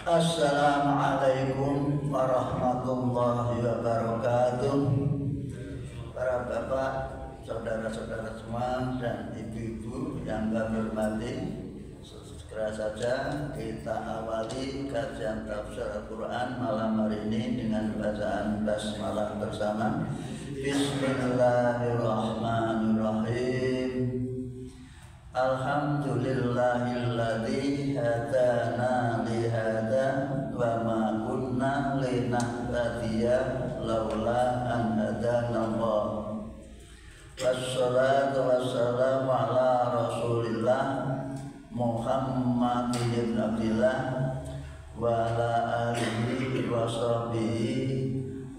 Assalamualaikum warahmatullahi wabarakatuh. Para bapak, saudara-saudara semua dan ibu-ibu yang kami hormati, segera saja kita awali kajian tafsir Al-Quran malam hari ini dengan bacaan basmalah bersama. Bismillahirrahmanirrahim. Alhamdulillahilladzi hadana li hada wa ma kunna linahtadiya laula an hadana Allah. Wassalatu wassalamu ala Rasulillah Muhammad bin Abdillah wa ala alihi wa sahbihi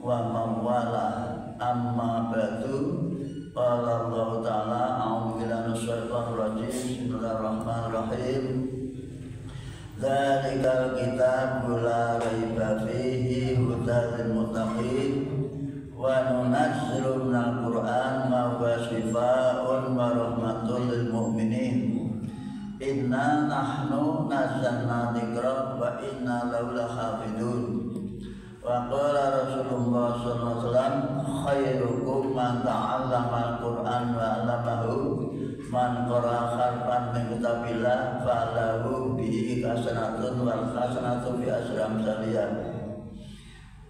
wa man wala. Amma ba'du. Qala Allah Ta'ala a'udzu billahi minasyaitonir rajim. Bismillahirrahmanirrahim. Dzalikal kitabu la raiba fihi hudan lil muttaqin wa nunazzilu minal Qur'an ma huwa shifaa'un wa rahmatun lil mu'minin. Inna nahnu nazzalna dzikra wa inna lahu lahafidun. Wa qala Rasulullah sallallahu alaihi wasallam khairukum man ta'allama al-Qur'an wa 'allamahu man qara'a harfan min kitabillah falahu bihi hasanatun wal hasanatu bi asyri amsalih.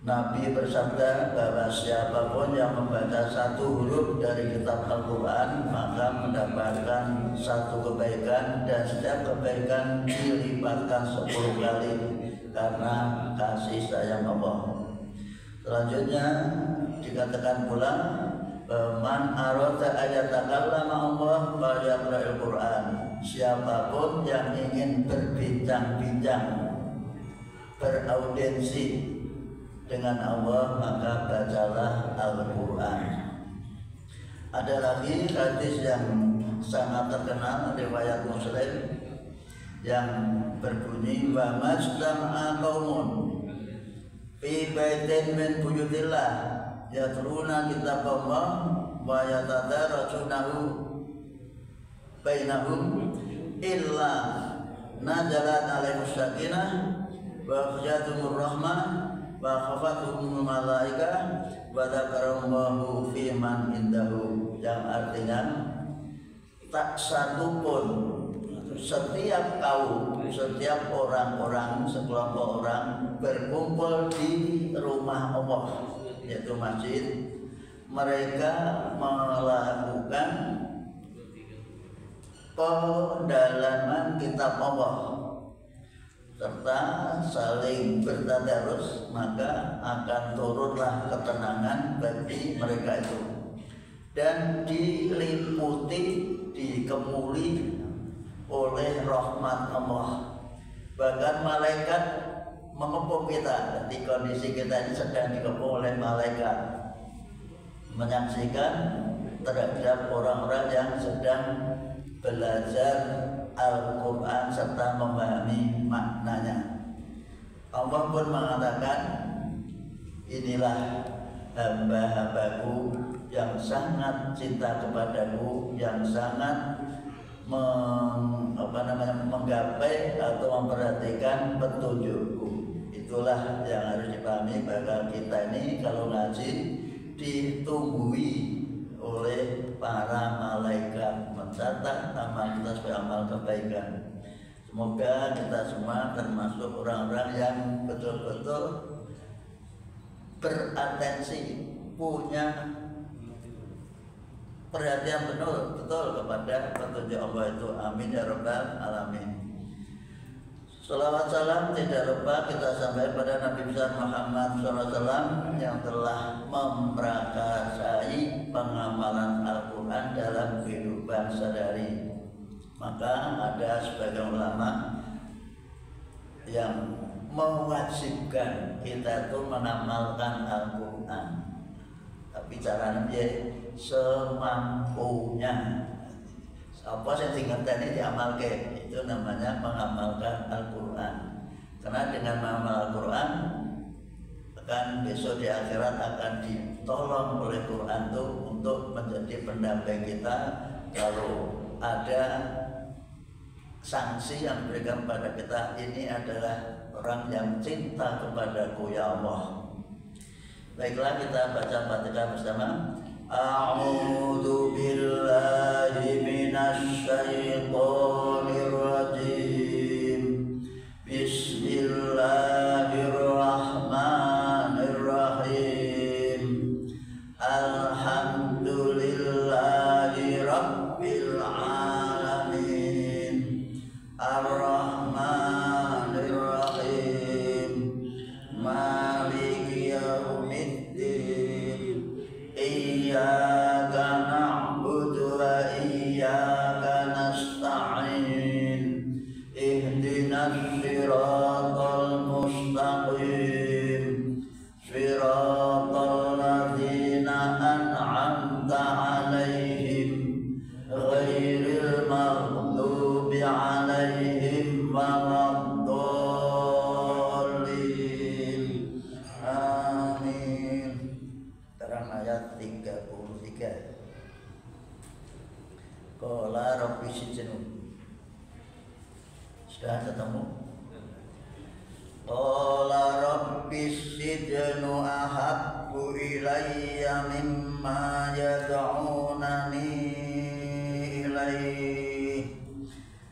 Nabi bersabda bahwa siapapun yang membaca satu huruf dari kitab Al-Quran maka mendapatkan satu kebaikan, dan setiap kebaikan dilipatkan 10 kali karena kasih sayang Allah. Selanjutnya dikatakan pula, man arada ayatakallama Allah falyaqra'il Qur'an. Siapapun yang ingin berbincang-bincang, beraudiensi dengan Allah, maka bacalah Al-Quran. Ada lagi hadis yang sangat terkenal riwayat Muslim yang berbunyi, wa majtama'a qaumun fi baitin min buyutillah yatluna kitab Allah wa yatadarasunahu bainahum illa nazalat alaihimus sakinah wa khasyatumur rahmah wa khafatuhumul malaikah wa dzakarallahu fi man indahu, yang artinya tak satu pun, setiap kaum, setiap orang-orang, sekelompok orang berkumpul di rumah Allah, yaitu masjid, mereka melakukan pendalaman kitab Allah serta saling bertadarus, maka akan turunlah ketenangan bagi mereka itu, dan diliputi, dikepuli oleh rahmat Allah. Bahkan malaikat mengepung kita. Di kondisi kita ini sedang dikepung oleh malaikat, menyaksikan terhadap orang-orang yang sedang belajar Al-Quran serta memahami maknanya. Allah pun mengatakan, inilah hamba-hambaku yang sangat cinta kepadaku, yang sangat menggapai atau memperhatikan petunjukku. Itulah yang harus dipahami, bahwa kita ini kalau ngaji ditunggui oleh para malaikat mencatat amal kita sebagai amal kebaikan. Semoga kita semua termasuk orang-orang yang betul-betul beratensi, punya perhatian betul kepada petunjuk Allah itu. Amin ya rabbal alamin. Salawat salam tidak lupa kita sampaikan pada Nabi besar Muhammad SAW yang telah memprakarsai pengamalan Al-Quran dalam kehidupan sehari. Maka ada sebagian ulama yang mewajibkan kita itu mengamalkan Al-Quran, tapi caranya dia semampunya. Apa yang tingkatan ini diamalkan, itu namanya mengamalkan Al-Quran. Karena dengan mengamal Al-Quran akan besok di akhirat akan ditolong oleh Quran itu untuk menjadi pendamping kita kalau ada sanksi yang diberikan pada kita. Ini adalah orang yang cinta kepadaku ya Allah. Baiklah, kita baca Fatihah bersama. A'udzu billahi minasy syaithanir rajim. Bismillahirrahmanirrahim. Alhamdulillahi rabbil alamin. Ar-Rahmanir Rahim. Maliki yaumiddin. Iyyaka na'budu wa iyyaka nasta'in. Ihdinas siratal mustaqim. Siratal ladzina an'amta 'alaihim ghairil maghdubi 'alaihim waladdallin. Amin. Terang ayat 33. Qala rabbi sijnu. Sudah ketemu? Qala rabbi sijnu ahabbu ilayya mimma yad'unani ilaihi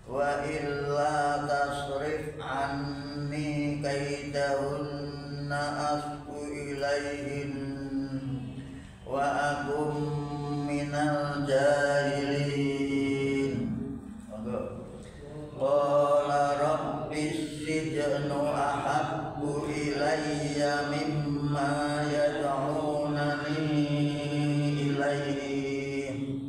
wa illa tasrif anni kaidahunna asbu ilaihin wa akum minal jahilin. Qala rabbis sijnu ahabbu ilayya mimma yad'unani ilaihi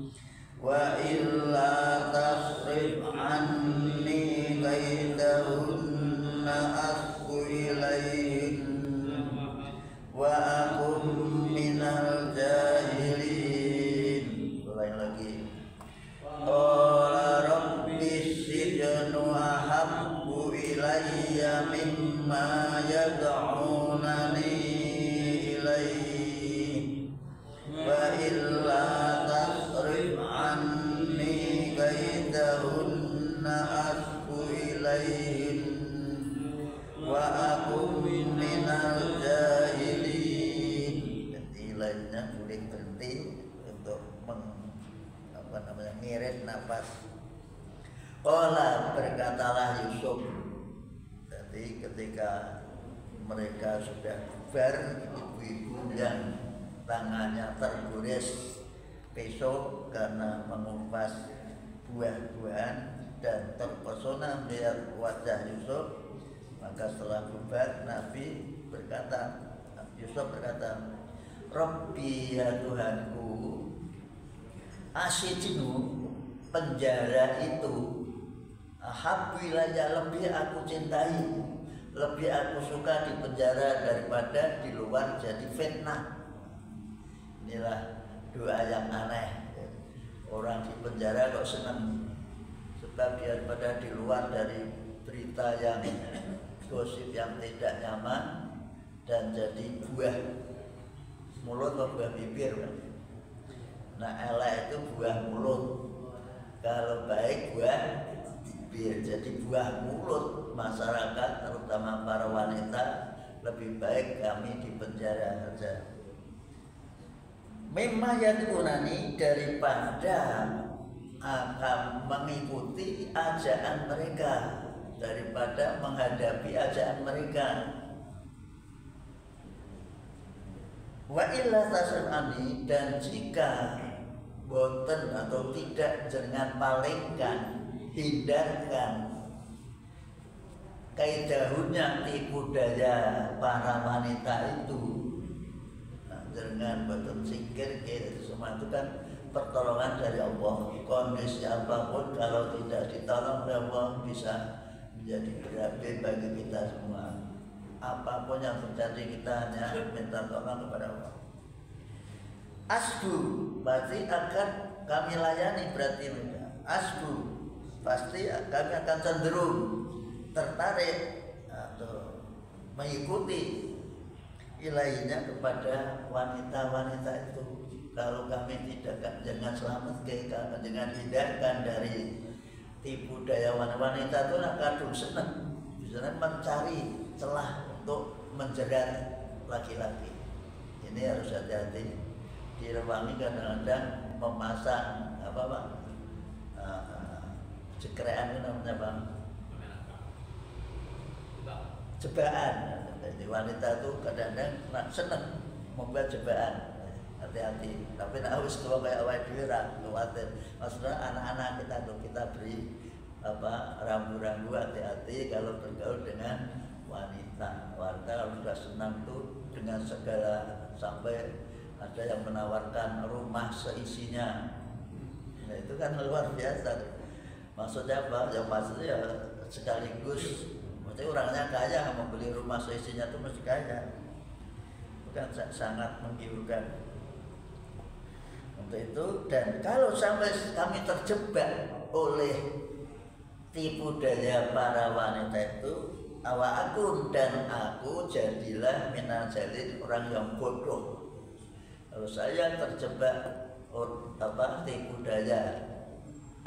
wa illa tasrif anni kaidahunna asbu ilaihin wa akum minal jahilin. Ulang lagi. Qala rabbis sijnu ahabbu ilayya mimma yad'unani ilaihi wa illa tasrif anni kaidahunna asbu ilaihin wa akum minal jahilin. Jadi lainnya boleh berhenti untuk ngirit nafas. Qala, berkatalah Yusuf. Jadi ketika mereka sudah bubar, ibu-ibu yang tangannya tergores besok karena mengupas buah-buahan dan terpesona melihat wajah Yusuf, maka setelah bubar Nabi berkata, Yusuf berkata, Rabbi ya Tuhanku, asijnu, penjara itu, ahabbu ilayya, lebih aku cintai, lebih aku suka di penjara daripada di luar jadi fitnah. Inilah doa yang aneh. Orang di penjara kok senang, sebab daripada di luar dari berita yang gosip yang tidak nyaman dan jadi buah mulut atau buah bibir. Nah, elek itu buah mulut, kalau baik buah bibir. Jadi buah mulut masyarakat, terutama para wanita, lebih baik kami di penjara saja. Mimma yad'unani, daripada akan mengikuti ajaan mereka, daripada menghadapi ajaan mereka. Wa illa tasrifani, dan jika boten atau tidak, jangan palingkan, hindarkan kaidahunnya, tipu daya para wanita itu. Nah, jangan boten singkir, semua itu kan pertolongan dari Allah. Kondisi apapun kalau tidak ditolong oleh Allah bisa menjadi berabe bagi kita semua. Apapun yang terjadi, kita hanya minta tolong kepada Allah. Asbu, berarti akan kami layani, berarti asbu, pasti kami akan cenderung tertarik atau mengikuti ilainya kepada wanita-wanita itu. Kalau kami tidak, jangan selamat, jangan hindarkan dari tipu daya wanita itu, kadung senang, misalnya mencari celah untuk menjerat laki-laki. Ini harus hati-hati. Direwangi kadang-kadang memasang apa Pak? Cekrean itu namanya Pak? Jebakan. Jadi wanita itu kadang-kadang senang membuat jebakan. Hati-hati. Tapi nek wis tuwa kaya awake dhewe ra kuwatir. Maksudnya anak-anak kita tuh kita beri rambu-rambu hati-hati kalau bergaul dengan wanita. Wanita kalau sudah senang tuh dengan segala, sampai ada yang menawarkan rumah seisinya. Nah itu kan luar biasa. Maksudnya apa? Yang maksudnya ya sekaligus, maksudnya orangnya kaya, membeli rumah seisinya itu mesti kaya. Bukan sangat menggiurkan. Untuk itu, dan kalau sampai kami terjebak oleh tipu daya para wanita itu, awakun dan aku jadilah minal jalin, orang yang bodoh. Kalau saya terjebak tipu daya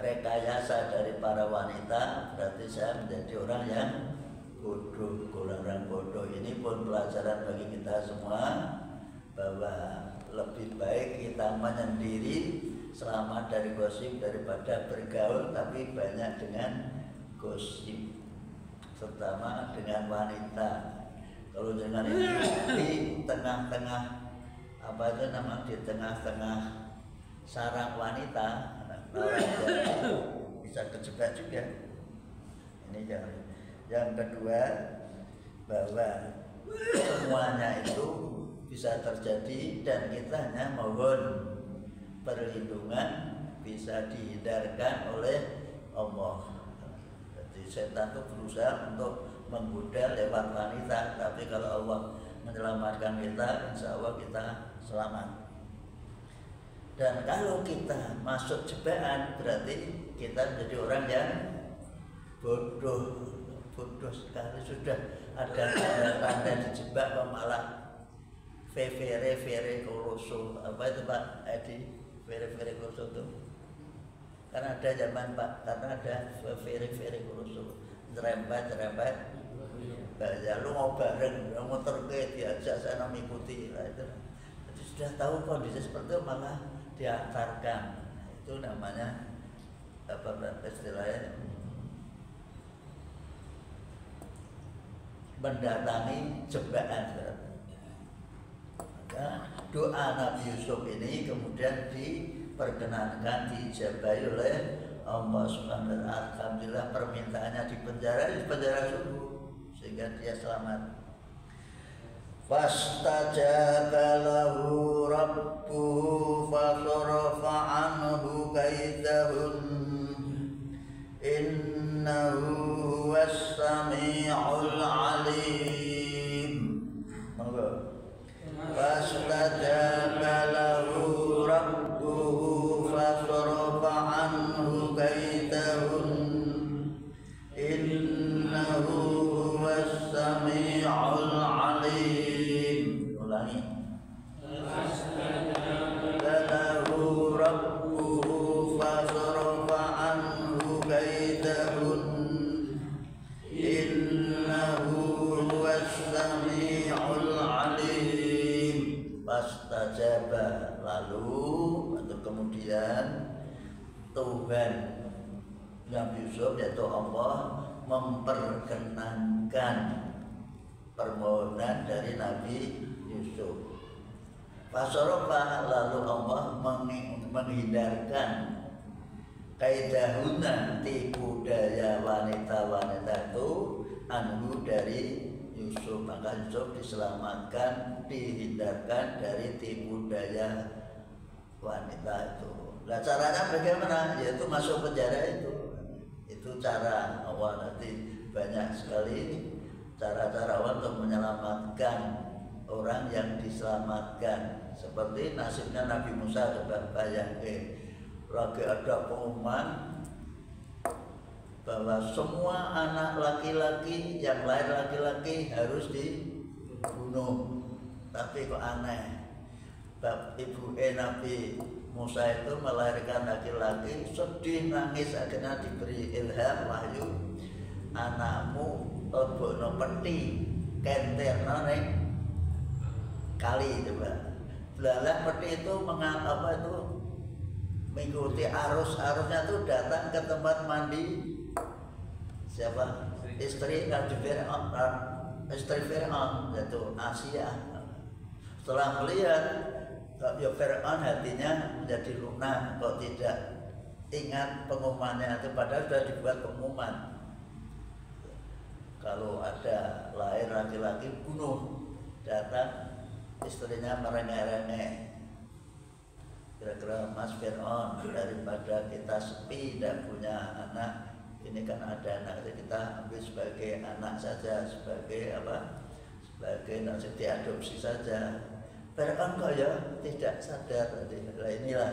rekayasa dari para wanita, berarti saya menjadi orang yang bodoh, orang bodoh. Ini pun pelajaran bagi kita semua bahwa lebih baik kita menyendiri, selamat dari gosip daripada bergaul tapi banyak dengan gosip, terutama dengan wanita. Kalau dengan ini di tengah-tengah apa itu namanya, di tengah-tengah sarang wanita, bisa kejebak juga. Ini yang kedua, bahwa semuanya itu bisa terjadi dan kita hanya mohon perlindungan, bisa dihindarkan oleh Allah. Jadi setan itu berusaha untuk menggoda lewat wanita, tapi kalau Allah menyelamatkan kita, insya Allah kita selamat. Dan kalau kita masuk jebakan, berarti kita menjadi orang yang bodoh, bodoh sekali. Sudah ada tanda-tanda dijebak, malah vere koloso, apa itu Pak Edi? Vere koloso itu karena ada zaman Pak, karena ada vere koloso, nyerempet ya lu mau bareng, mau terkait diajak saya mengikuti lah itu. Jadi sudah tahu kondisi seperti itu malah diantarkan. Itu namanya apa istilahnya, mendatangi jebakan. Doa Nabi Yusuf ini kemudian diperkenankan, diijabahi oleh Allah Subhanahu wa Ta'ala. Alhamdulillah permintaannya di penjara sungguh, sehingga dia selamat. Fastajaba lahu rabbuhu fasarafa anhu kaidahun innahu huwas sami'ul alim. Fastajaba lahu rabbuhu fasarafa anhu kaidahun innahu huwas sami'ul alim. Ulangi. Fastajaba lahu rabbuhu fasarafa anhu kaidahun innahu huwas sami'ul alim. Fastajaba, lalu atau kemudian Tuhan Nabi Yusuf, yaitu Allah, memperkenankan permohonan dari Nabi Yusuf. Fasorofa, lalu Allah menghindarkan kaidahuna, tipu daya wanita-wanita itu, anhu dari Yusuf. Maka Yusuf diselamatkan, dihindarkan dari tipu daya wanita itu. Nah caranya bagaimana? Yaitu masuk penjara itu. Itu cara Allah. Nanti banyak sekali cara-cara Allah untuk menyelamatkan orang yang diselamatkan. Seperti nasibnya Nabi Musa, coba bayangkan, lagi ada pengumuman bahwa semua anak laki-laki yang lahir laki-laki harus dibunuh. Tapi kok aneh, ibu Nabi Musa itu melahirkan laki-laki, sedih nangis, akhirnya diberi ilham wahyu, anakmu lebokno peti kenterno ning kali coba. Belalang peti itu apa itu mengikuti arusnya tuh datang ke tempat mandi siapa? Istri Nabi Fir'aun, istri Fir'aun yaitu Asia. Setelah melihat ya Fir'aun hatinya menjadi lunak, kok tidak ingat pengumumannya itu, padahal sudah dibuat pengumuman. Kalau ada lahir laki-laki bunuh, datang istrinya merengek-rengek. Kira-kira Mas Fir'aun, daripada kita sepi dan punya anak, ini kan ada anak, kita ambil sebagai anak saja, sebagai apa? Sebagai nasib diadopsi saja. Fir'aun kok ya tidak sadar. Nah inilah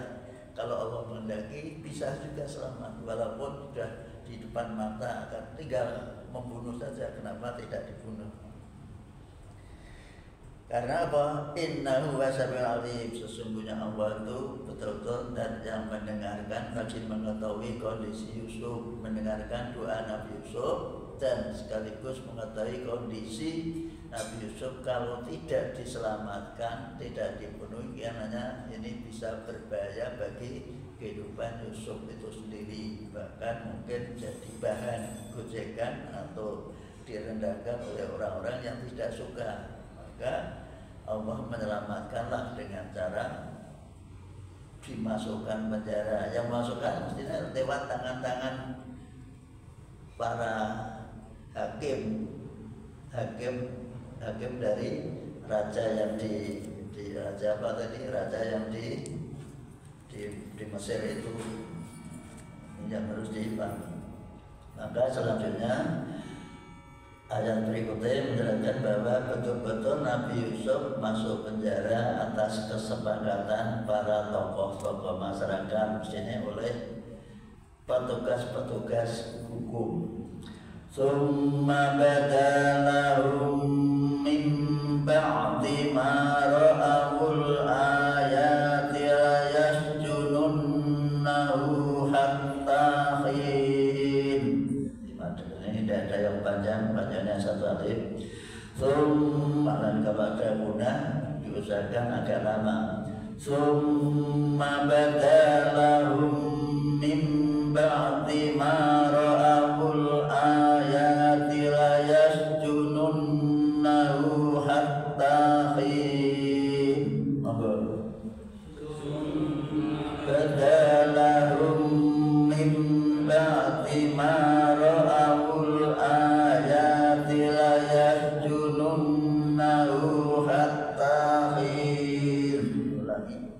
kalau Allah menghendaki bisa juga selamat, walaupun sudah di depan mata akan tinggal membunuh saja. Kenapa tidak dibunuh? Karena apa? Innahu wasami'ul alim. Sesungguhnya Allah itu betul-betul dan yang mendengarkan, rajin mengetahui kondisi Yusuf, mendengarkan doa Nabi Yusuf, dan sekaligus mengetahui kondisi Nabi Yusuf kalau tidak diselamatkan, tidak dibunuh, karena ini bisa berbahaya bagi kehidupan Yusuf itu sendiri, bahkan mungkin jadi bahan gojekan atau direndahkan oleh orang-orang yang tidak suka. Maka Allah menyelamatkanlah dengan cara dimasukkan penjara. Yang masukkan mestinya lewat tangan-tangan para hakim dari raja yang di raja apa tadi, raja yang di Mesir itu yang harus dipahami. Maka selanjutnya ayat berikutnya menjelaskan bahwa betul-betul Nabi Yusuf masuk penjara atas kesepakatan para tokoh-tokoh masyarakat, misalnya oleh petugas-petugas hukum. Summa badalahum min ba'di ma ra'awul ayati yasjununnahu hatta hin. Ini tidak ada yang panjang, panjangnya satu alif. Summa, dan kalau ada guna diusahakan agak lama. Summa badalahum min ba'di ma ra'awul ayati yasjununnahu hatta hin. Badalahum min ba'di ma ra'awul ayati yasjununnahu hatta hin. Ulangi.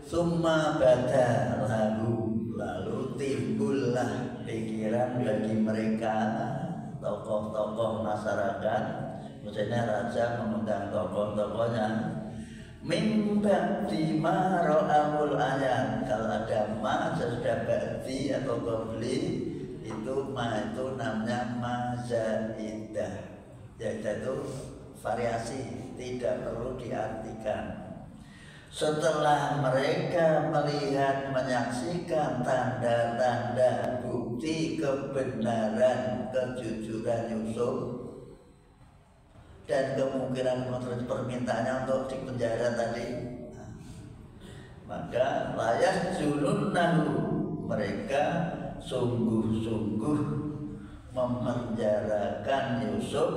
Summa bada lalu timbullah pikiran bagi mereka tokoh-tokoh masyarakat, maksudnya raja mengundang tokoh-tokohnya, mimba di maro'amul ayat. Kalau ada ma sudah ba'di atau qabli, itu ma itu namanya mazaidah, yaitu variasi, tidak perlu diartikan. Setelah mereka melihat, menyaksikan tanda-tanda bukti kebenaran, kejujuran Yusuf dan kemungkinan permintaannya untuk dipenjara tadi, maka layak jununnahu, mereka sungguh-sungguh memenjarakan Yusuf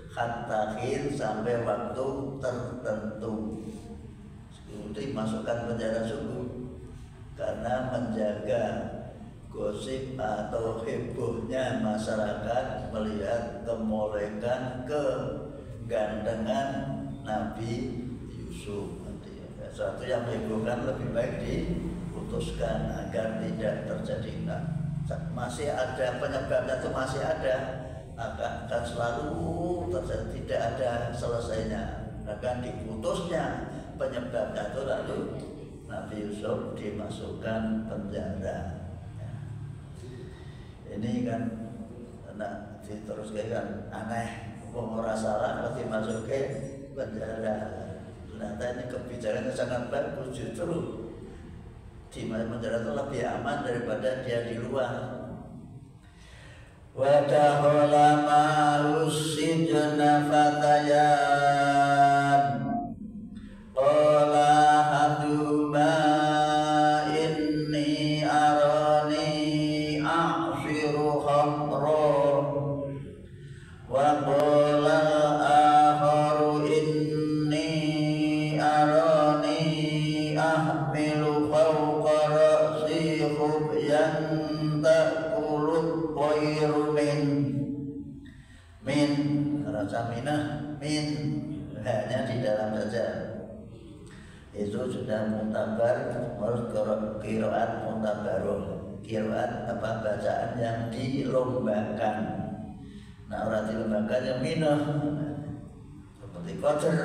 hatta hin, sampai waktu tertentu. Dimasukkan penjara sungguh karena menjaga gosip atau hebohnya masyarakat melihat kemolekan, kegantengan Nabi Yusuf. Sesuatu yang mehebohkan lebih baik diputuskan agar tidak terjadi. Masih ada penyebabnya, itu masih ada, akan selalu terjadi, tidak ada selesainya, akan diputusnya penyebabnya itu, lalu Nabi Yusuf dimasukkan penjara. Ini kan diteruskan kan aneh, orang salah pasti masuk ke penjara. Ternyata ini kebijakannya sangat bagus, justru di penjara itu lebih aman daripada dia di luar. Wa dakhala ma'us sijna fatayan qala haduma inni arani a'shiru khamra wa qala akharu inni arani ahmilu fawqa ra'si khubyan ta'kulul tayru min rasa minah min hanya di dalam saja itu sudah mutabar qiraat mutabaruh qiraat apa bacaan yang dilombakan. Nah orang dilombakan yang minah seperti qadar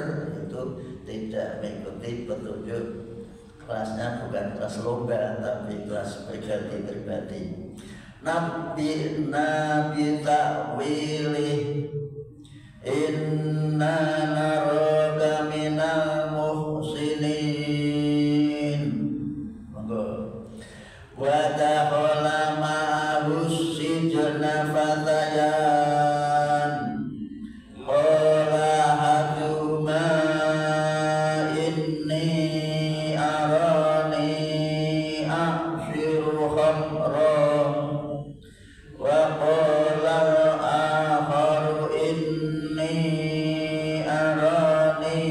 itu tidak mengikuti petunjuk kelasnya, bukan kelas lomba tapi kelas pribadi-pribadi. Nabi ta'wili inna naraka minal muhsinin. Monggo. Wa dakhala ma'ahus sijna fatayan qala haduma inni arani a'shiru khamra wa qala akharu inni arani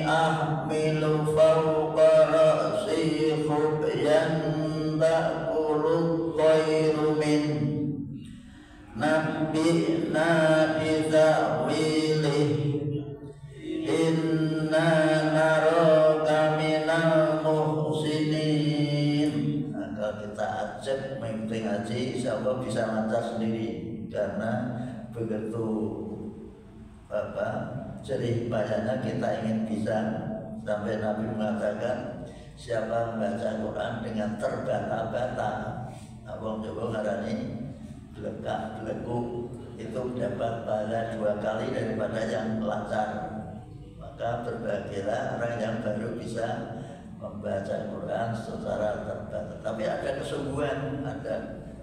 ahmilu fawqa ra'si khubyan ta'kulul tayru min nabi'na bita'wilih inna naraka minal muhsinin. Kalau kita ajak mengikuti ngaji, insya Allah bisa lancar sendiri karena begitu jerih payahnya kita ingin bisa. Sampai Nabi mengatakan siapa membaca Quran dengan terbata-bata, abang coba ngarani belekuk itu dapat pahala 2 kali daripada yang lancar. Maka berbahagialah orang yang baru bisa membaca Quran secara terbata. Tapi ada kesungguhan, ada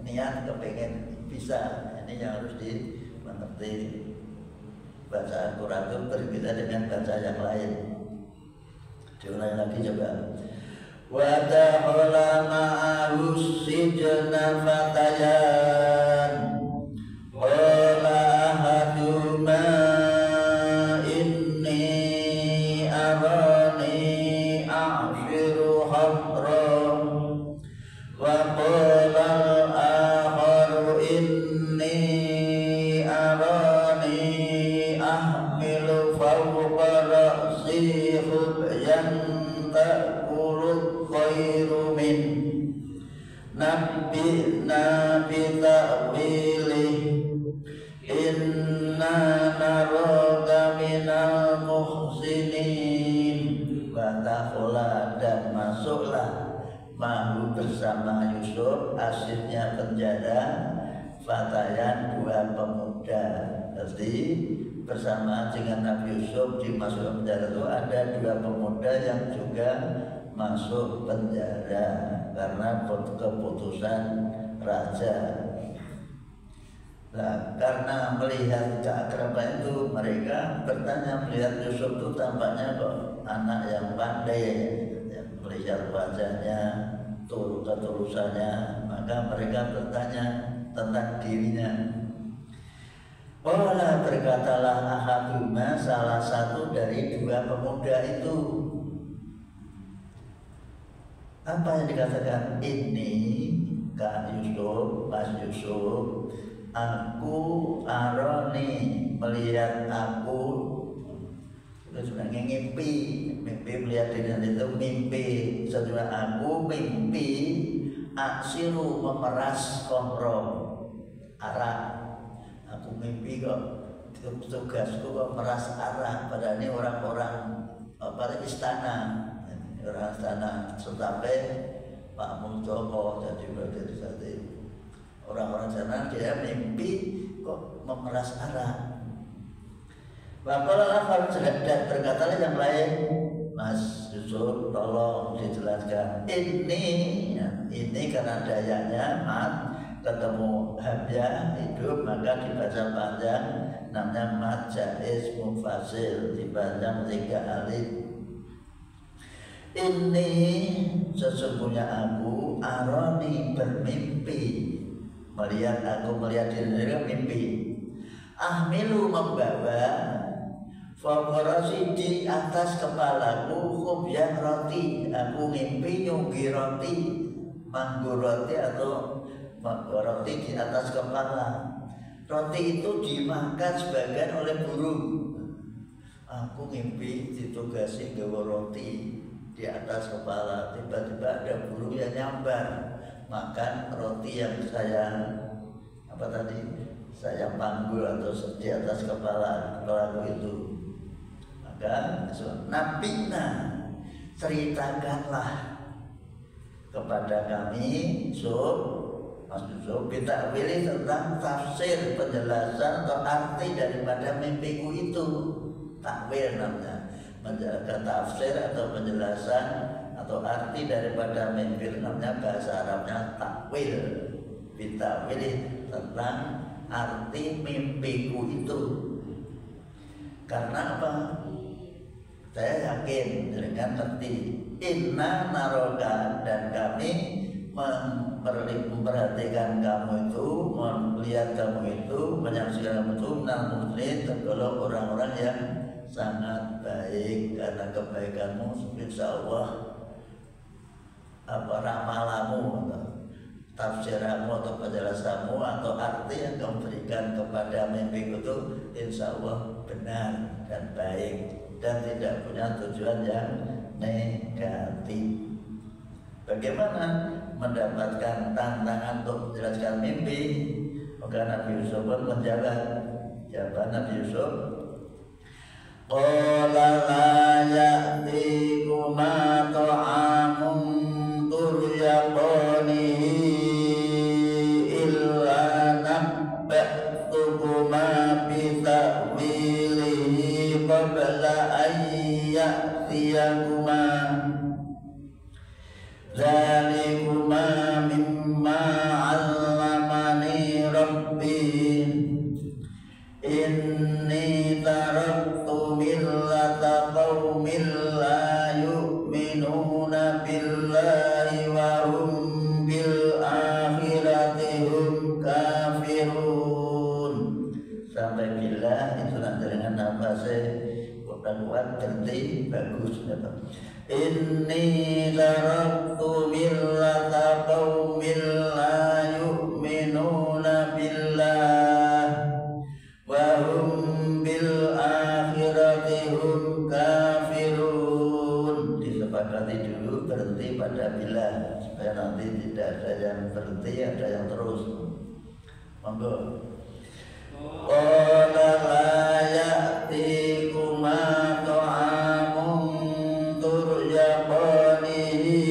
niat kepengen bisa. Ini yang harus dimengerti. Bacaan Quran itu berbeda dengan baca yang lain. Diulangi lagi coba. Wa dakhala ma'ahus sijna fatayan qala ahaduma inni arani a'shiru khamra wa qala akharu inni arani ahmilu fawqa ra'si khubyan ta'kulul tayru min nabi'na bita'wilih inna naraka minal muhsinin. Batakhola dan masuklah mahu bersama Yusuf asyidnya penjara fatayan 2 pemuda. Jadi bersama dengan Nabi Yusuf dimasukkan penjara itu ada 2 pemuda yang juga masuk penjara karena keputusan raja. Nah, karena melihat keakraban itu mereka bertanya, melihat Yusuf itu tampaknya kok anak yang pandai, melihat wajahnya, ketulusannya, maka mereka bertanya tentang dirinya. Wala berkatalah ahaduma salah satu dari 2 pemuda itu. Apa yang dikatakan ini Kak Yusuf, Mas Yusuf, aku aroni melihat aku itu sebenarnya mimpi melihat diri itu mimpi. Setelah aku mimpi aksiru memeras khamra arak. Aku mimpi kok tugasku kok meras arak, padahal ini orang-orang pada istana, orang istana Setape Pak Muldoko jadi orang-orang sana dia mimpi kok memeras arak. Waqala akhar, dan berkatalah yang lain, Mas Yusuf tolong dijelaskan ini karena dayanya mat ketemu hamzah hidup maka dibaca panjang, namanya mat jaiz mufasil, dibaca 3 alif. Ini sesungguhnya aku aroni bermimpi, aku melihat diri mimpi. Ahmilu membawa Fakorasi di atas kepalaku khubyan roti, aku mimpi nyugi roti, manggu roti atau roti di atas kepala. Roti itu dimakan sebagian oleh burung. Aku mimpi ditugasi gawa roti di atas kepala, tiba-tiba ada burung yang nyambar makan roti yang saya panggul atau di atas kepalaku itu. Maka nabina, ceritakanlah kepada kami Mas Yusuf kita pilih tentang tafsir, penjelasan atau arti daripada mimpiku itu. Takwil namanya, menjalankan tafsir atau penjelasan atau arti daripada mimpi, namanya bahasa Arabnya takwil. Kita pilih tentang arti mimpiku itu. Karena apa? Saya yakin dengan ngerti inna naroka, dan kami memperhatikan kamu itu, melihat kamu itu, menyaksikan kamu itu muslim, tergolong orang-orang yang sangat baik. Karena kebaikanmu insya Allah ramalanmu atau tafsiramu atau penjelasanmu atau arti yang kamu berikan kepada mimpiku itu insya Allah benar dan baik dan tidak punya tujuan yang negatif. Bagaimana mendapatkan tantangan untuk menjelaskan mimpi? Maka Nabi Yusuf pun menjawab. Jawaban Nabi Yusuf, qala la ya'tikuma ta'amun turyaqanihi illa nabba'tukuma bita'wilihi qabla an ya'tiyakuma zalikuma mimma 'allamani rabbi inni taraktu millata qaumin la yu'minuna billahi wa hum bil akhirati hum kafirun. Sampai bila itu nanti dengan nafasnya kuat berhenti bagus. Inni taraktu millata qaumin la yu'minuna billahi wa hum bil akhirati hum kafirun. Disepakati dulu berhenti pada bila supaya nanti tidak ada yang berhenti, ada yang terus. Monggo. Qala la ya'tikuma ta'amun turyaqanihi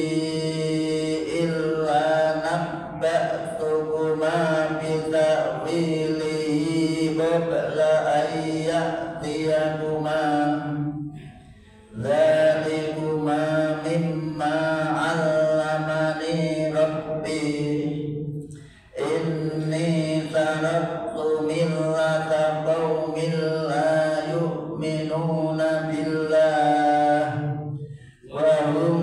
illa nabba'tukuma bita'wilihi qabla an ya'tiyakuma zalikuma mimma 'allamani rabbi inni taraktu millata qaumin la yu'minuna billahi wa hum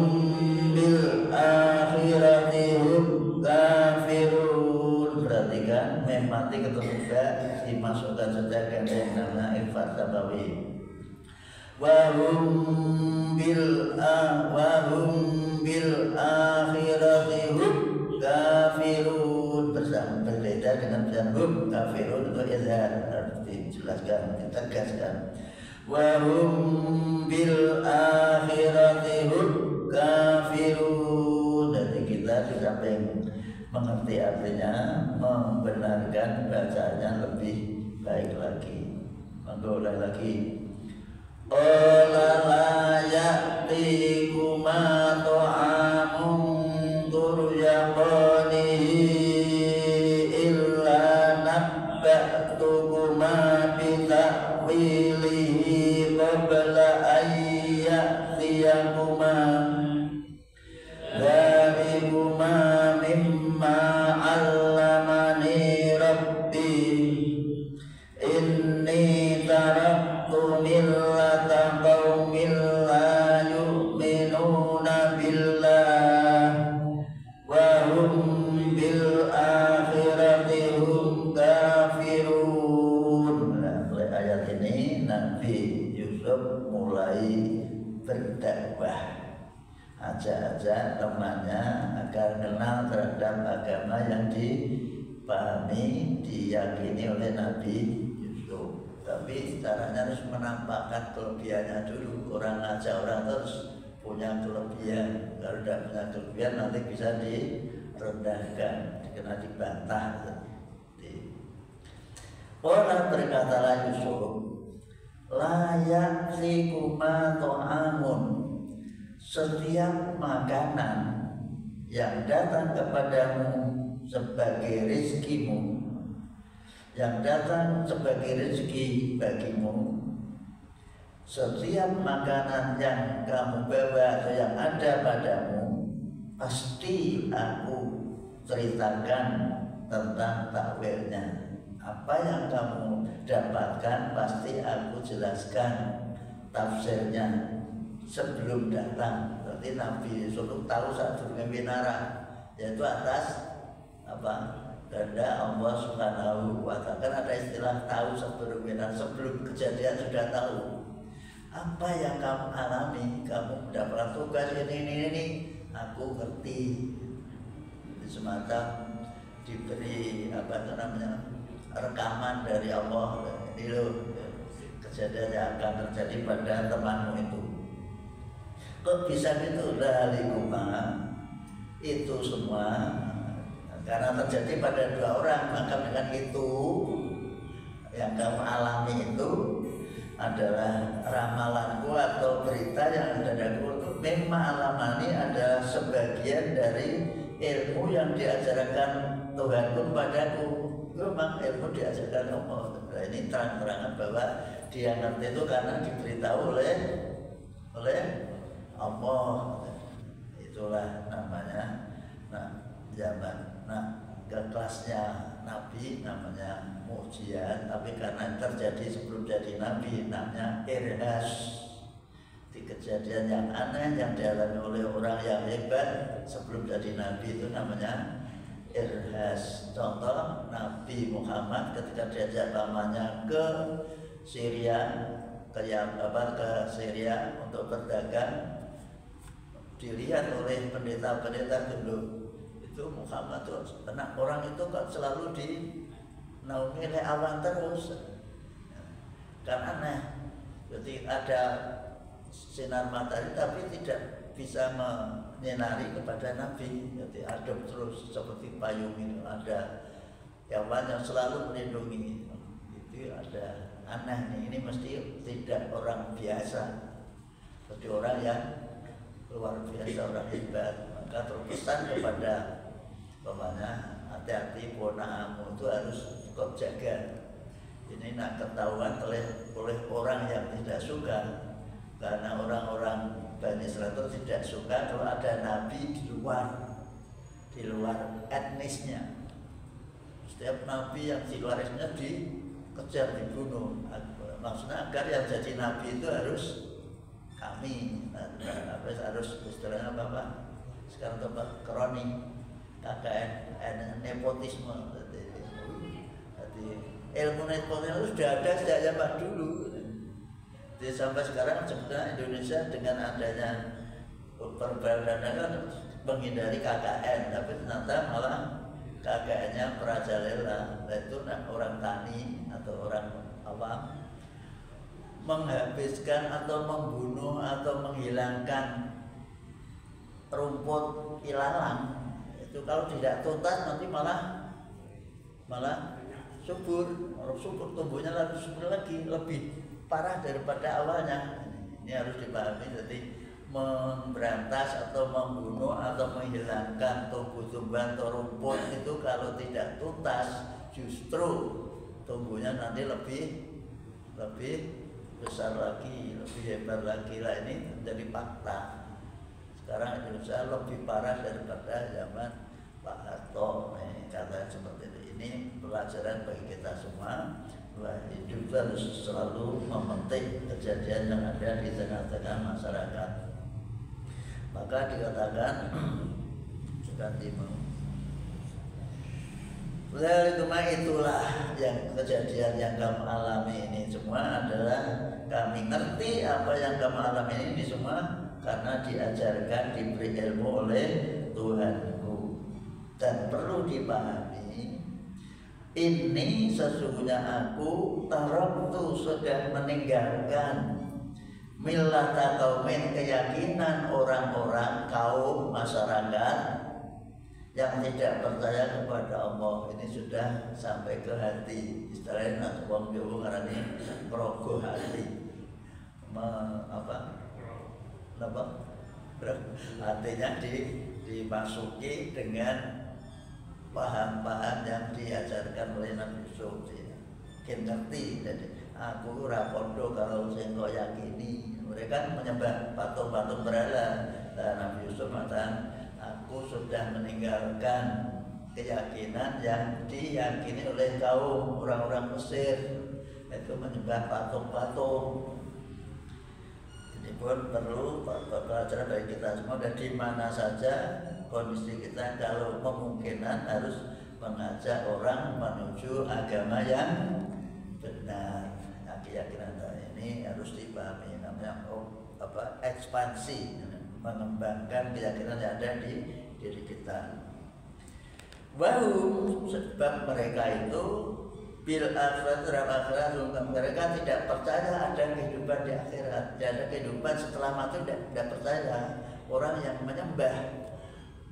bil akhirati hum kafirun. Perhatikan memati ketemu dimasukkan saja ganda yang namanya ifat sabawi. Wa hum bil akhirati hum kafirun. Berbeda dengan hum kafirun itu izhar, harus dijelaskan, ditegaskan. Wa hum bil akhirati hum kafirun. Jadi kita di samping mengerti artinya, membenarkan bacaannya lebih baik lagi. Mengulang lagi. Qala la ya'tikuma ta'amun turyaqanihi illa nabba'tukuma bita'wilihi dakwah, ajak-ajak temannya agar kenal terhadap agama yang dipahami, diyakini oleh Nabi Yusuf. Tapi caranya harus menampakkan kelebihannya dulu. Orang ngajak orang terus punya kelebihan. Kalau tidak punya kelebihan nanti bisa direndahkan, kena dibantah. Orang berkatalah Yusuf, layak sikuma to'amun, setiap makanan yang datang kepadamu sebagai rizkimu, yang datang sebagai rezeki bagimu, setiap makanan yang kamu bawa atau yang ada padamu, pasti aku ceritakan tentang takwilnya. Apa yang kamu dapatkan pasti aku jelaskan tafsirnya sebelum datang. Berarti Nabi Yusuf tahu saat winara, yaitu atas apa? Kehendak Allah Subhanahu wa Ta'ala. Kan ada istilah tahu sebelum winara, sebelum kejadian sudah tahu. Apa yang kamu alami, kamu mendapatkan tugas ini, aku ngerti. Jadi semacam diberi apa itu namanya, rekaman dari Allah. Ini loh kejadian yang akan terjadi pada temanmu itu. Kok bisa gitu? Dalikuma itu semua karena terjadi pada dua orang, maka dengan itu yang kamu alami itu adalah ramalanku atau berita yang ada dariku. Memang alamani adalah sebagian dari ilmu yang diajarkan Tuhanku kepadaku. Memang ilmu diajarkan Allah. Nah, ini terang-terangan bahwa dia ngerti itu karena diberitahu oleh Allah. Itulah namanya zaman. Ke kelasnya Nabi namanya mujian, tapi karena terjadi sebelum jadi Nabi namanya irhas. Di kejadian yang aneh yang dialami oleh orang yang hebat sebelum jadi Nabi itu namanya irhas. Contoh Nabi Muhammad ketika diajak pamannya ke Syria, ke Syria untuk berdagang, dilihat oleh pendeta-pendeta dulu itu Muhammad tuh anak orang itu kok selalu dinaungi oleh awan terus, kan aneh. Jadi ada sinar matahari tapi tidak bisa menyinari kepada Nabi. Jadi adem terus seperti payung itu, ada hewan yang selalu melindungi. Itu ada aneh nih, ini mesti tidak orang biasa, seperti orang yang luar biasa, orang hebat. Maka terpesan kepada pemana, hati-hati ponamu itu harus kau jaga. Ini nak ketahuan oleh orang yang tidak suka, karena orang-orang Bani Israel itu tidak suka kalau ada nabi di luar etnisnya. Setiap nabi yang di luar etnisnya dikejar, dibunuh. Maksudnya agar yang jadi nabi itu harus kami, harus istilahnya apa? Sekarang tempat kroni, KKN, nepotisme. Jadi ilmu nepotisme itu sudah ada sejak zaman dulu. Jadi sampai sekarang sebenarnya Indonesia dengan adanya perbedaan kan menghindari KKN, tapi ternyata malah KKN-nya merajalela, yaitu orang tani atau orang awam menghabiskan atau membunuh atau menghilangkan rumput ilalang. Itu kalau tidak tuntas nanti malah subur, tumbuhnya lagi subur lagi, lebih parah daripada awalnya. Ini harus dipahami. Jadi memberantas atau membunuh atau menghilangkan tumbuh-tumbuhan atau rumput itu kalau tidak tuntas justru tumbuhnya nanti lebih besar lagi, lebih hebat lagi. Lah ini menjadi fakta. Sekarang Indonesia lebih parah daripada zaman Pak Harto. Katanya seperti itu. Ini pelajaran bagi kita semua. Hidup harus selalu memetik kejadian yang ada di tengah-tengah masyarakat. Maka dikatakan itulah yang kejadian yang kamu alami ini semua adalah kami ngerti apa yang kamu alami ini semua karena diajarkan, diberi ilmu oleh Tuhanku. Dan perlu dipahami, ini sesungguhnya aku taraktu sudah meninggalkan millata qaumin, keyakinan orang-orang kaum masyarakat yang tidak percaya kepada Allah. Ini sudah sampai ke hati. Istilahnya wong Jawa ngarani merogoh hati. Artinya dimasuki dengan paham-paham yang diajarkan oleh Nabi Yusuf. Mungkin ngerti, jadi aku ora podo kalau sing kok yakini. Mereka menyembah patung-patung berhala. Dan Nabi Yusuf mengatakan, aku sudah meninggalkan keyakinan yang diyakini oleh kaum orang-orang Mesir, itu menyembah patung-patung. Ini pun perlu pelajaran bagi kita semua, dan di mana saja kondisi kita, kalau memungkinkan harus mengajak orang menuju agama yang benar. Nah, keyakinan ini harus dipahami, namanya ekspansi, mengembangkan keyakinan yang ada di diri kita. Wahum, sebab mereka itu bil akhirat, mereka tidak percaya ada kehidupan di akhirat, tidak ada kehidupan setelah mati, tidak percaya. Orang yang menyembah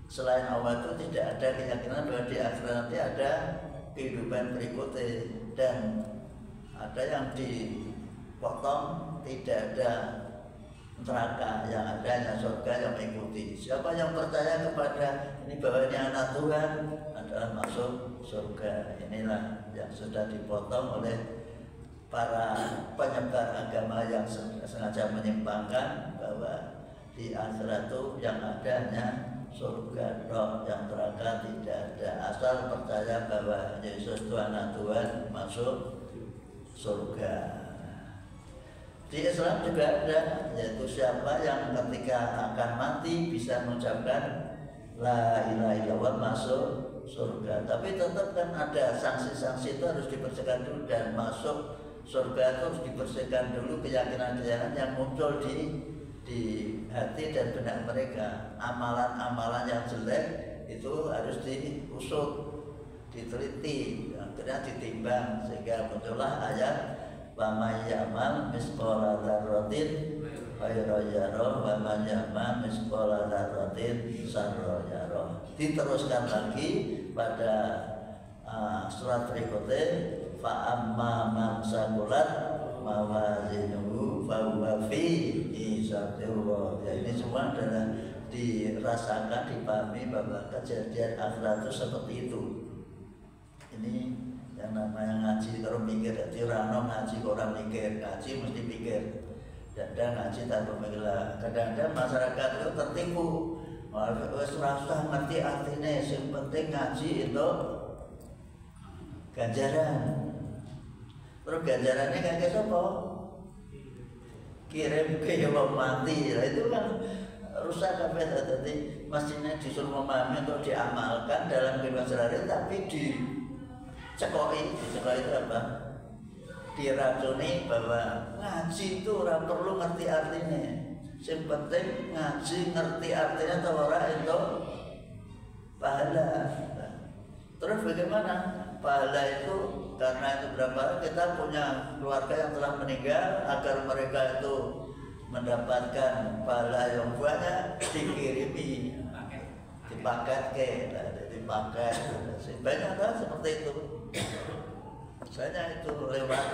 selain Allah itu tidak ada keyakinan bahwa di akhirat nanti ada kehidupan berikutnya, dan ada yang dipotong, tidak ada neraka, yang ada hanya surga yang mengikuti. Siapa yang percaya kepada ini bahwa ini anak Tuhan adalah masuk surga. Inilah yang sudah dipotong oleh para penyebar agama yang sengaja menyimpangkan bahwa di akhirat itu yang ada hanya surga, yang neraka tidak ada. Asal percaya bahwa Yesus itu anak Tuhan, masuk surga. Di Islam juga ada, yaitu siapa yang ketika akan mati bisa mengucapkan la ilaha illallah, masuk surga. Tapi tetap kan ada sanksi-sanksi, itu harus dibersihkan dulu, dan masuk surga itu harus dibersihkan dulu keyakinan-keyakinan yang muncul di hati dan benak mereka. Amalan-amalan yang jelek itu harus diusut, diteliti, akhirnya ditimbang, sehingga muncullah ayat wa may ya'mal misqala dzarratin khairan yarah wa may ya'mal misqala dzarratin syarran yarah. Diteruskan lagi pada surat berikutnya, fa amma man saqulat mawazinuhu fa huwa fi izatillah. Ya, ini semua adalah dirasakan, dipahami bahwa kejadian akhirat itu seperti itu. Ini yang namanya ngaji terus mikir, jadi orang ngaji orang mikir, ngaji mesti pikir. Dan ngaji tanpa mikir. Kadang-kadang masyarakat itu tertipu, wis ora ngerti artinya, yang penting ngaji itu ganjaran. Terus ganjarannya kayak siapa? Kirim ke yang mati, itu kan rusak kabeh. Jadi mestinya disuruh memahami untuk diamalkan dalam kehidupan sehari-hari, tapi dicekoi itu apa? Diracuni bahwa ngaji itu orang perlu ngerti artinya. Yang penting ngaji ngerti artinya, atau orang itu pahala. Terus bagaimana? Pahala itu karena itu berapa? Kita punya keluarga yang telah meninggal, agar mereka itu mendapatkan pahala yang banyak, dikirimi, dipakai, banyak kan seperti itu. Saya itu lewat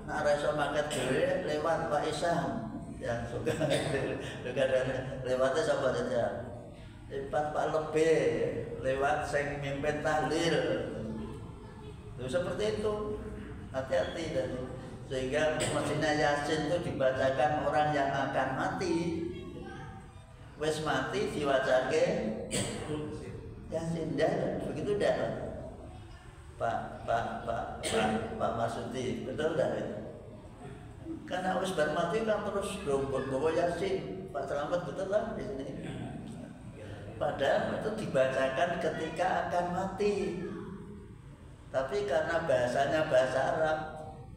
nareso paket dhewe, lewat Pak Isam yang suka lewatnya siapa saja. Lewat Pak Lebih, lewat sing mimpin tahlil. Seperti itu. Hati-hati, dan sehingga mestinya Yasin itu dibacakan orang yang akan mati. Wes mati diwacake Yasin, dah begitu dah. Pak Masudi, betul dah itu. Karena wes bar mati kan terus bawa Yasin, Pak Selamat, betul lah di sini. Padahal itu dibacakan ketika akan mati. Tapi karena bahasanya bahasa Arab,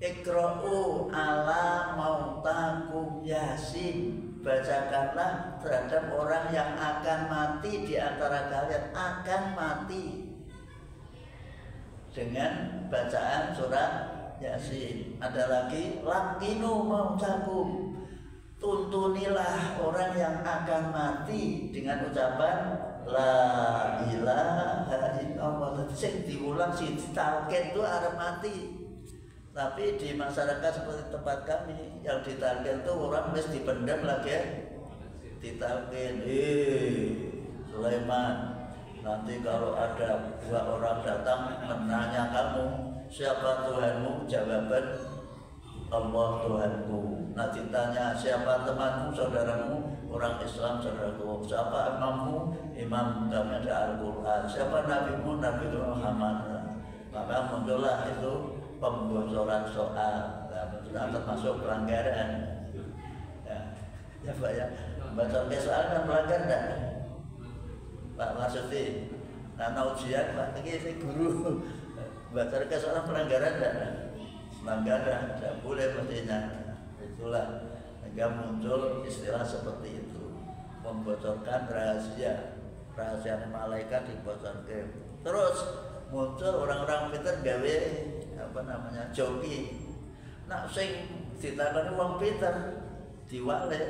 ikra'u ala mautakum Yasin, bacakanlah terhadap orang yang akan mati di antara kalian, akan mati, dengan bacaan surat Yasin. Ada lagi, lakinu mautakum, tuntunilah orang yang akan mati dengan ucapan la ilaha illallah. Sing diulang, sing ditalkin itu arep mati. Tapi di masyarakat seperti tempat kami, yang ditalkin itu orang mesti dipendam lagi ditalkin. Sulaiman, nanti kalau ada 2 orang datang menanya kamu siapa Tuhanmu, jawaban Allah Tuhanku. Nah ditanya siapa temanmu, saudaramu, orang Islam saudaraku. Siapa imammu, imam kami ada Al-Quran. Siapa nabimu, Nabi Muhammad. Maka muncullah itu pembocoran soal. Nah, termasuk pelanggaran. Ya Pak ya, bocor soal kan pelanggar enggak? Pak maksudnya, nah ujian Pak, ini guru bocor soal pelanggaran enggak? Pelanggaran, tidak boleh mestinya. Itulah sehingga muncul istilah seperti itu, membocorkan rahasia malaikat dibocorkan. Terus muncul orang-orang pintar gawe joki. Nak sing ditakoni wong pinter diwale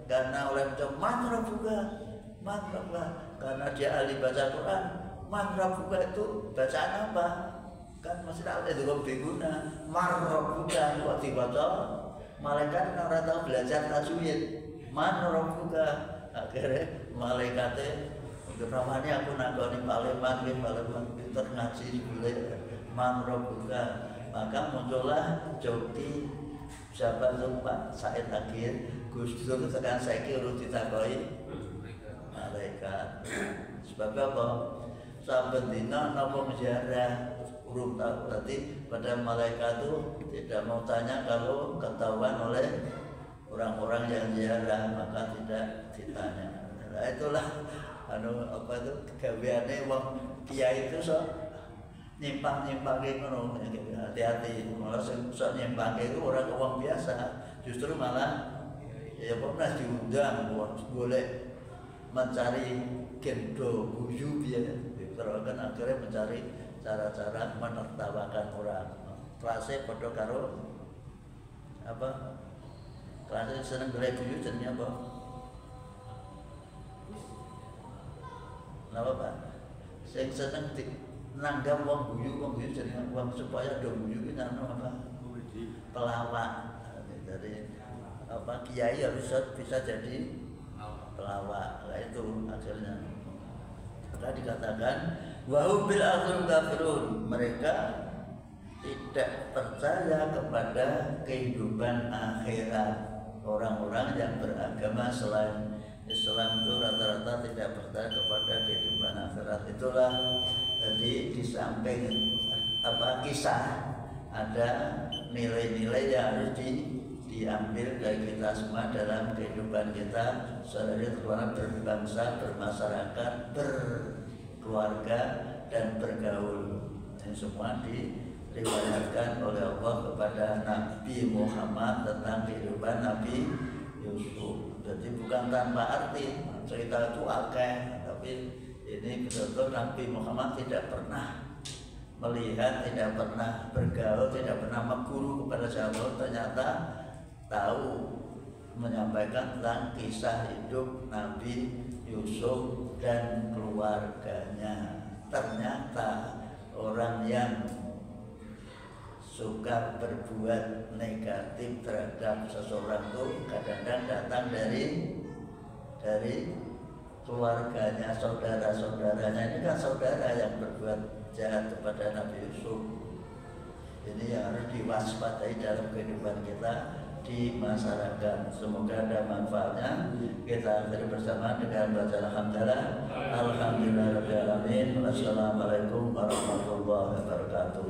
karena oleh mantra buka, karena dia ahli baca Quran. Mantra buka itu bacaan apa? Kan masih ada itu biguna. Mantra buka kok dibaca malaikat ora tau belajar tajwid. Mantra buka akhirnya malaikatnya ramane aku nangoni paleman pinter ngaji boleh mantra buka. Maka muncullah joki siapa tuh Pak Said Akhir Gus Dur tekan saiki urut ditakoi malaikat. Sebab apa? Saben dina napa ziarah urung tahu. Berarti pada malaikat itu tidak mau tanya kalau ketahuan oleh orang-orang yang ziarah, maka tidak ditanya. Nah, itulah apa itu gaweane wong kiai itu nyimpang-nyimpangke ngono. Hati-hati, malah sok nyimpangke itu orang wong biasa, justru malah ya pernah diundang boleh mencari gendo guyu ya, terus kan akhirnya mencari cara-cara menertawakan orang. Kelasnya padha karo apa? Kelasnya seneng golek guyu jenenge apa? Napa Pak? Sing seneng nanggap wong guyu jenenge wong supaya do guyu ki nang apa? Pelawak. Dari apa kiai harus bisa jadi pelawak. Nah itu akhirnya. Maka dikatakan wa bil akhir kafirun, mereka tidak percaya kepada kehidupan akhirat. Orang-orang yang beragama selain Islam itu rata-rata tidak percaya kepada kehidupan akhirat. Itulah jadi di samping apa kisah ada nilai-nilai yang harus diambil dari kita semua dalam kehidupan kita sehari-hari, berbangsa, bermasyarakat, berkeluarga dan bergaul. Ini semua diriwayatkan oleh Allah kepada Nabi Muhammad tentang kehidupan Nabi Yusuf. Jadi bukan tanpa arti cerita itu akeh, tapi ini betul-betul Nabi Muhammad tidak pernah melihat, tidak pernah bergaul, tidak pernah mengguru kepada siapa, ternyata tahu menyampaikan tentang kisah hidup Nabi Yusuf dan keluarganya. Ternyata orang yang suka berbuat negatif terhadap seseorang itu kadang-kadang datang dari keluarganya, saudara-saudaranya. Ini kan saudara yang berbuat jahat kepada Nabi Yusuf. Ini yang harus diwaspadai dalam kehidupan kita di masyarakat. Semoga ada manfaatnya. Kita akhiri bersama dengan baca alhamdulillah. Alhamdulillahirabbil alamin. Wassalamualaikum warahmatullahi wabarakatuh.